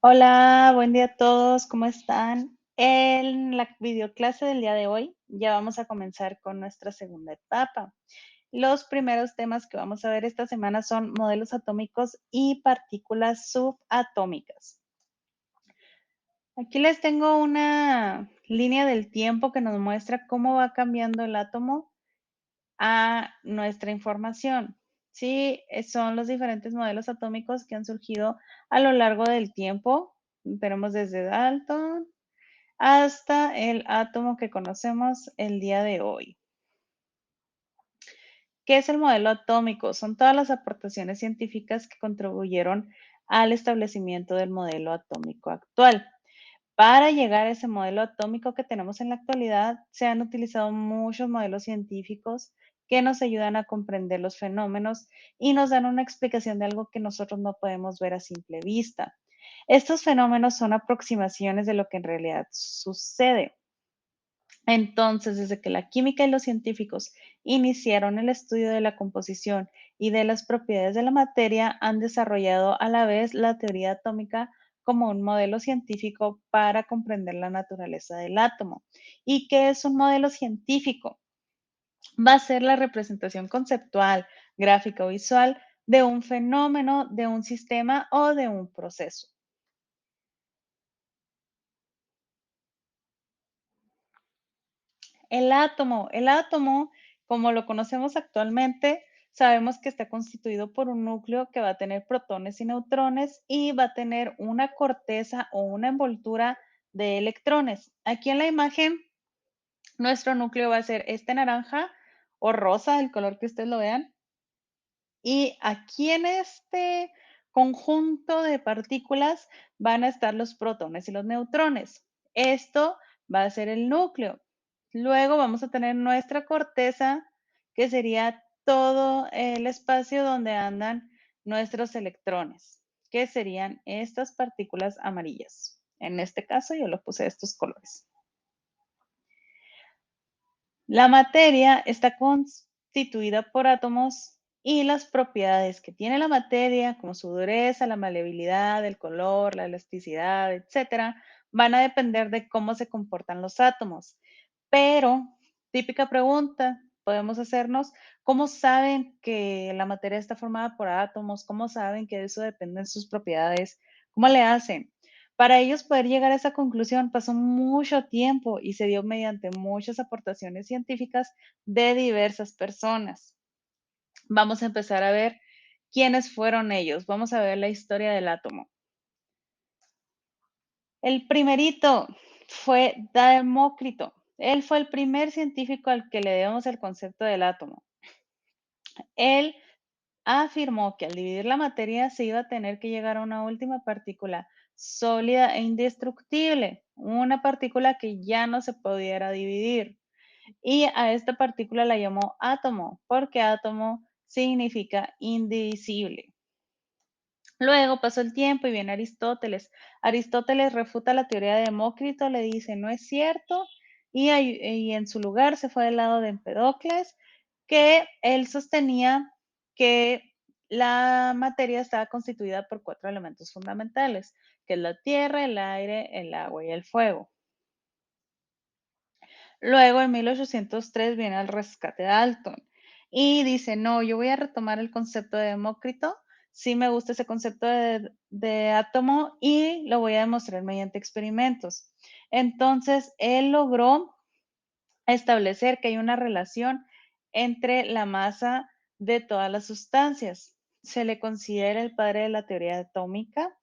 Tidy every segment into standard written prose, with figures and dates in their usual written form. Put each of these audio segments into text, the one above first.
Hola, buen día a todos, ¿cómo están? En la videoclase del día de hoy ya vamos a comenzar con nuestra segunda etapa. Los primeros temas que vamos a ver esta semana son modelos atómicos y partículas subatómicas. Aquí les tengo una línea del tiempo que nos muestra cómo va cambiando el átomo a nuestra información. Sí, son los diferentes modelos atómicos que han surgido a lo largo del tiempo. Tenemos desde Dalton hasta el átomo que conocemos el día de hoy. ¿Qué es el modelo atómico? Son todas las aportaciones científicas que contribuyeron al establecimiento del modelo atómico actual. Para llegar a ese modelo atómico que tenemos en la actualidad, se han utilizado muchos modelos científicos que nos ayudan a comprender los fenómenos y nos dan una explicación de algo que nosotros no podemos ver a simple vista. Estos fenómenos son aproximaciones de lo que en realidad sucede. Entonces, desde que la química y los científicos iniciaron el estudio de la composición y de las propiedades de la materia, han desarrollado a la vez la teoría atómica como un modelo científico para comprender la naturaleza del átomo. ¿Y qué es un modelo científico? Va a ser la representación conceptual, gráfica o visual de un fenómeno, de un sistema o de un proceso. El átomo, como lo conocemos actualmente, sabemos que está constituido por un núcleo que va a tener protones y neutrones y va a tener una corteza o una envoltura de electrones. Aquí en la imagen, nuestro núcleo va a ser este naranja o rosa, el color que ustedes lo vean. Y aquí en este conjunto de partículas van a estar los protones y los neutrones. Esto va a ser el núcleo. Luego vamos a tener nuestra corteza, que sería todo el espacio donde andan nuestros electrones, que serían estas partículas amarillas. En este caso yo lo puse de estos colores. La materia está constituida por átomos y las propiedades que tiene la materia, como su dureza, la maleabilidad, el color, la elasticidad, etcétera, van a depender de cómo se comportan los átomos. Pero, típica pregunta, podemos hacernos, ¿cómo saben que la materia está formada por átomos? ¿Cómo saben que de eso dependen sus propiedades? ¿Cómo le hacen? Para ellos poder llegar a esa conclusión pasó mucho tiempo y se dio mediante muchas aportaciones científicas de diversas personas. Vamos a empezar a ver quiénes fueron ellos. Vamos a ver la historia del átomo. El primerito fue Demócrito. Él fue el primer científico al que le debemos el concepto del átomo. Él afirmó que al dividir la materia se iba a tener que llegar a una última partícula sólida e indestructible, una partícula que ya no se pudiera dividir. Y a esta partícula la llamó átomo, porque átomo significa indivisible. Luego pasó el tiempo y viene Aristóteles. Aristóteles refuta la teoría de Demócrito, le dice no es cierto, y en su lugar se fue del lado de Empedocles, que él sostenía que la materia estaba constituida por cuatro elementos fundamentales, que es la tierra, el aire, el agua y el fuego. Luego, en 1803, viene el rescate de Dalton y dice, no, yo voy a retomar el concepto de Demócrito, sí me gusta ese concepto de átomo y lo voy a demostrar mediante experimentos. Entonces, él logró establecer que hay una relación entre la masa de todas las sustancias. Se le considera el padre de la teoría atómica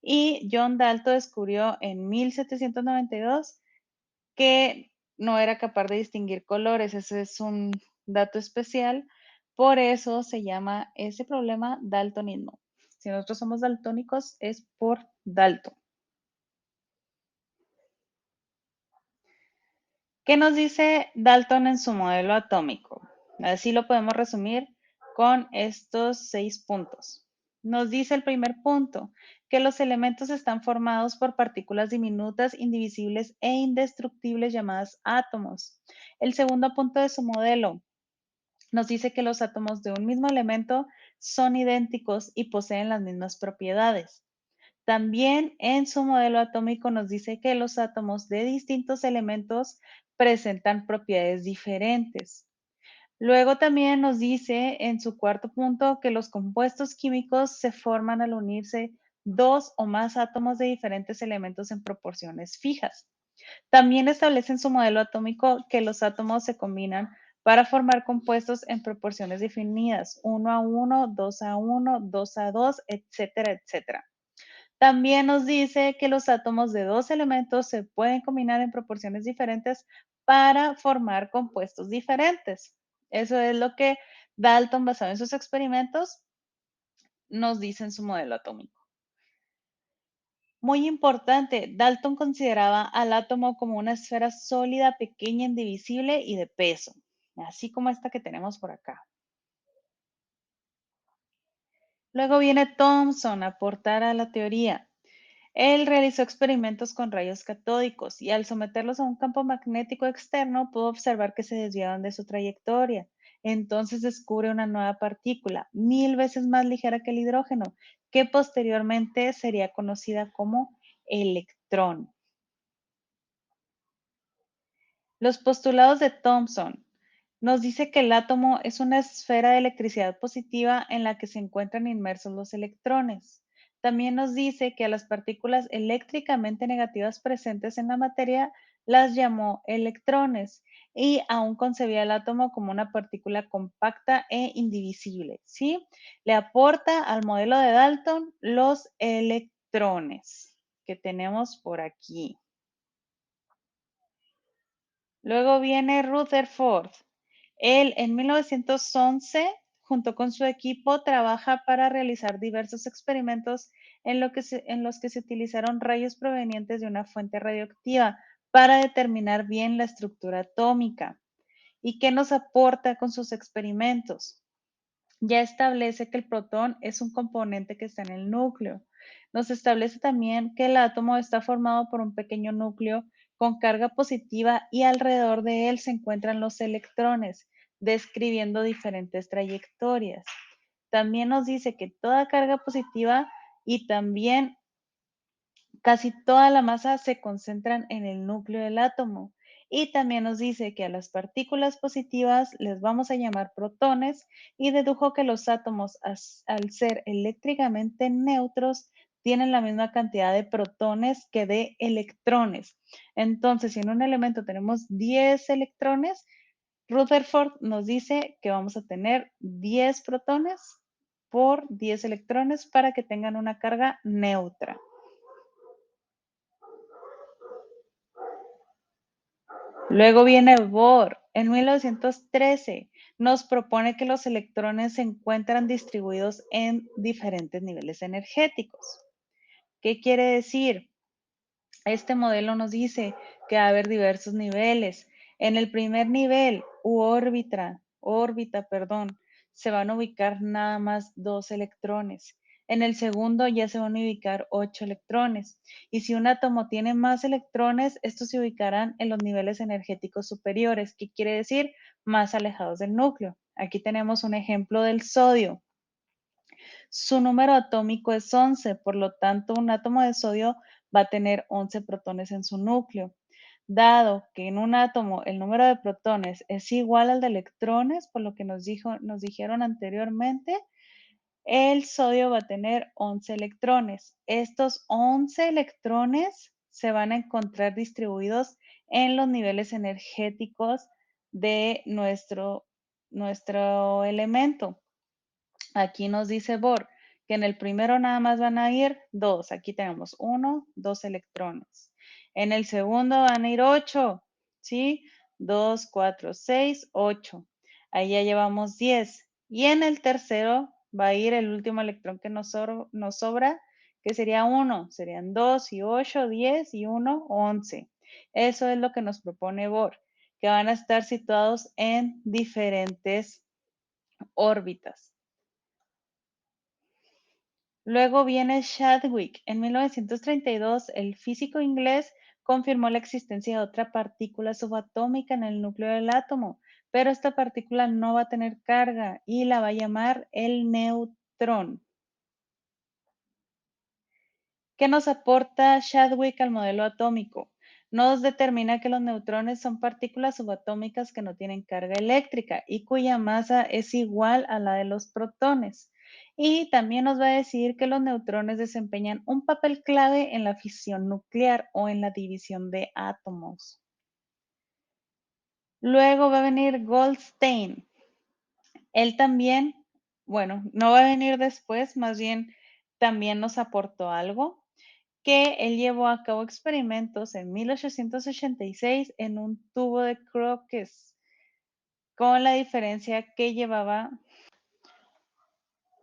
y John Dalton descubrió en 1792 que no era capaz de distinguir colores. Ese es un dato especial. Por eso se llama ese problema daltonismo. Si nosotros somos daltónicos es por Dalton. ¿Qué nos dice Dalton en su modelo atómico? Así lo podemos resumir con estos 6 puntos. Nos dice el primer punto, que los elementos están formados por partículas diminutas, indivisibles e indestructibles llamadas átomos. El segundo punto de su modelo nos dice que los átomos de un mismo elemento son idénticos y poseen las mismas propiedades. También en su modelo atómico nos dice que los átomos de distintos elementos presentan propiedades diferentes. Luego también nos dice en su cuarto punto que los compuestos químicos se forman al unirse dos o más átomos de diferentes elementos en proporciones fijas. También establece en su modelo atómico que los átomos se combinan para formar compuestos en proporciones definidas, 1 a 1, 2 a 1, 2 a 2, etcétera, etcétera. También nos dice que los átomos de dos elementos se pueden combinar en proporciones diferentes para formar compuestos diferentes. Eso es lo que Dalton, basado en sus experimentos, nos dice en su modelo atómico. Muy importante, Dalton consideraba al átomo como una esfera sólida, pequeña, indivisible y de peso, así como esta que tenemos por acá. Luego viene Thomson a aportar a la teoría. Él realizó experimentos con rayos catódicos y al someterlos a un campo magnético externo pudo observar que se desviaban de su trayectoria. Entonces descubre una nueva partícula, 1000 veces más ligera que el hidrógeno, que posteriormente sería conocida como electrón. Los postulados de Thomson nos dice que el átomo es una esfera de electricidad positiva en la que se encuentran inmersos los electrones. También nos dice que a las partículas eléctricamente negativas presentes en la materia las llamó electrones y aún concebía el átomo como una partícula compacta e indivisible. ¿Sí? Le aporta al modelo de Dalton los electrones que tenemos por aquí. Luego viene Rutherford. Él en 1911, junto con su equipo, trabaja para realizar diversos experimentos en los que se utilizaron rayos provenientes de una fuente radioactiva para determinar bien la estructura atómica. ¿Y qué nos aporta con sus experimentos? Ya establece que el protón es un componente que está en el núcleo. Nos establece también que el átomo está formado por un pequeño núcleo con carga positiva y alrededor de él se encuentran los electrones, describiendo diferentes trayectorias. También nos dice que toda carga positiva y también casi toda la masa se concentran en el núcleo del átomo. Y también nos dice que a las partículas positivas les vamos a llamar protones y dedujo que los átomos, al ser eléctricamente neutros, tienen la misma cantidad de protones que de electrones. Entonces, si en un elemento tenemos 10 electrones, Rutherford nos dice que vamos a tener 10 protones por 10 electrones para que tengan una carga neutra. Luego viene Bohr. En 1913 nos propone que los electrones se encuentran distribuidos en diferentes niveles energéticos. ¿Qué quiere decir? Este modelo nos dice que va a haber diversos niveles. En el primer nivel, órbita, se van a ubicar nada más 2 electrones. En el segundo ya se van a ubicar 8 electrones. Y si un átomo tiene más electrones, estos se ubicarán en los niveles energéticos superiores, que quiere decir más alejados del núcleo. Aquí tenemos un ejemplo del sodio. Su número atómico es 11, por lo tanto, un átomo de sodio va a tener 11 protones en su núcleo. Dado que en un átomo el número de protones es igual al de electrones, por lo que nos dijeron anteriormente, el sodio va a tener 11 electrones. Estos 11 electrones se van a encontrar distribuidos en los niveles energéticos de nuestro elemento. Aquí nos dice Bohr que en el primero nada más van a ir 2. Aquí tenemos 1, 2 electrones. En el segundo van a ir 8, ¿sí? 2, 4, 6, 8. Ahí ya llevamos 10. Y en el tercero va a ir el último electrón que nos sobra, que sería 1. Serían 2 y 8, 10 y 1, 11. Eso es lo que nos propone Bohr, que van a estar situados en diferentes órbitas. Luego viene Chadwick. En 1932, el físico inglés confirmó la existencia de otra partícula subatómica en el núcleo del átomo, pero esta partícula no va a tener carga y la va a llamar el neutrón. ¿Qué nos aporta Chadwick al modelo atómico? Nos determina que los neutrones son partículas subatómicas que no tienen carga eléctrica y cuya masa es igual a la de los protones. Y también nos va a decir que los neutrones desempeñan un papel clave en la fisión nuclear o en la división de átomos. Luego va a venir Goldstein. Él también, bueno, no va a venir después, más bien también nos aportó algo que él llevó a cabo experimentos en 1886 en un tubo de Crookes, con la diferencia que llevaba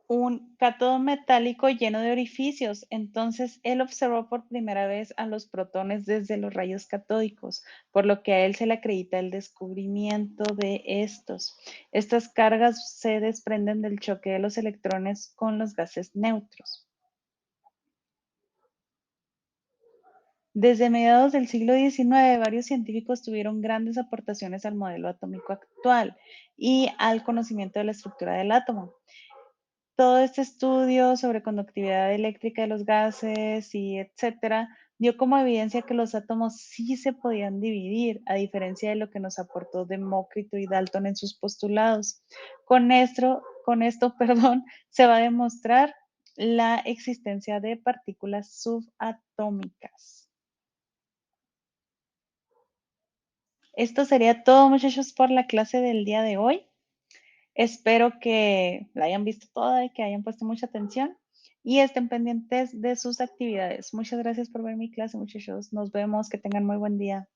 un cátodo metálico lleno de orificios. Entonces, él observó por primera vez a los protones desde los rayos catódicos, por lo que a él se le acredita el descubrimiento de estos. Estas cargas se desprenden del choque de los electrones con los gases neutros. Desde mediados del siglo XIX, varios científicos tuvieron grandes aportaciones al modelo atómico actual y al conocimiento de la estructura del átomo. Todo este estudio sobre conductividad eléctrica de los gases y etcétera, dio como evidencia que los átomos sí se podían dividir, a diferencia de lo que nos aportó Demócrito y Dalton en sus postulados. Con esto, perdón, se va a demostrar la existencia de partículas subatómicas. Esto sería todo, muchachos, por la clase del día de hoy. Espero que la hayan visto toda y que hayan puesto mucha atención y estén pendientes de sus actividades. Muchas gracias por ver mi clase, muchachos. Nos vemos. Que tengan muy buen día.